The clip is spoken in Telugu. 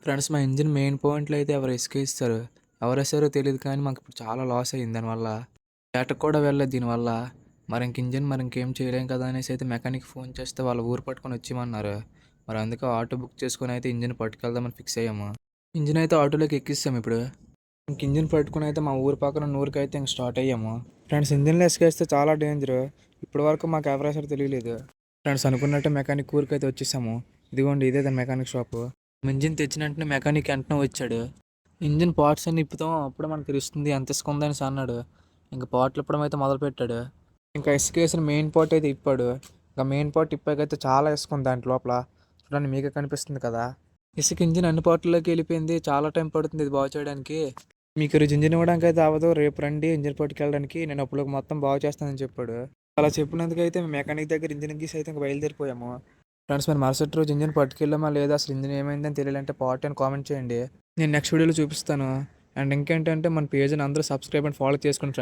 ఫ్రెండ్స్ మా ఇంజిన్ మెయిన్ పాయింట్లు అయితే ఎవరు ఇసుకేస్తారు. ఎవరేసారో తెలీదు కానీ మాకు ఇప్పుడు చాలా లాస్ అయింది దానివల్ల. వేటకు కూడా వెళ్ళలేదు దీనివల్ల. మరి ఇంక ఇంజిన్ మరి ఇంకేం చేయలేం కదా అనేసి అయితే మెకానిక్ ఫోన్ చేస్తే వాళ్ళ ఊరు పట్టుకొని వచ్చేయమన్నారు. మరి అందుకే ఆటో బుక్ చేసుకొని అయితే ఇంజిన్ పట్టుకెళ్దామని ఫిక్స్ అయ్యాము. ఇంజిన్ అయితే ఆటోలోకి ఎక్కిస్తాము ఇప్పుడు. ఇంక ఇంజిన్ పట్టుకుని అయితే మా ఊరు పక్కన ఊరికి అయితే ఇంక స్టార్ట్ అయ్యాము. ఫ్రెండ్స్ ఇంజిన్లో ఇసుకేస్తే చాలా డేంజర్. ఇప్పటి వరకు మాకు ఎవరేసారో తెలియలేదు. ఫ్రెండ్స్ అనుకున్నట్టే మెకానిక్ ఊరికి అయితే వచ్చేసాము. ఇదిగోండి ఇదే దాని మెకానిక్ షాపు. ఇంజిన్ తెచ్చిన వెంటనే మెకానిక్ వెంటనే వచ్చాడు. ఇంజిన్ పార్ట్స్ అన్ని ఇప్పుతాం అప్పుడే మనకు తెలుస్తుంది ఎంత ఇసుక ఉందని అన్నాడు. ఇంకా పార్ట్లు ఇప్పడం అయితే మొదలుపెట్టాడు. ఇంకా ఇసుక వేసిన మెయిన్ పార్ట్ అయితే ఇప్పాడు. ఇంకా మెయిన్ పార్ట్ ఇప్పాకైతే చాలా ఇసుక ఉంది దాంట్ లోపల. చూడండి మీకే కనిపిస్తుంది కదా. ఇసుక ఇంజిన్ అన్ని పార్ట్లలోకి వెళ్ళిపోయింది. చాలా టైం పడుతుంది ఇది బాగు చేయడానికి. మీకు ఈరోజు ఇంజిన్ ఇవ్వడానికి అయితే అవ్వదు, రేపు రండి ఇంజిన్ పట్టుకెళ్ళడానికి, నేను అప్పుడు మొత్తం బాగు చేస్తానని చెప్పాడు. అలా చెప్పినందుకైతే మెకానిక్ దగ్గర ఇంజిన్ గీసి అయితే ఇంకా బయలుదేరిపోయాము. ఫ్రెండ్స్ మరి మరుసటి రోజు ఇంజిన్ పట్టుకెళ్ళామా లేదా అసలు ఇంజిన్ ఏమైందని తెలియాలంటే పార్ట్ అని కామెంట్ చేయండి. నేను నెక్స్ట్ వీడియోలో చూపిస్తాను. అండ్ ఇంకేంటంటే మన పేజ్ని అందరూ సబ్స్క్రైబ్ అండ్ ఫాలో చేసుకోండి ఫ్రెండ్స్.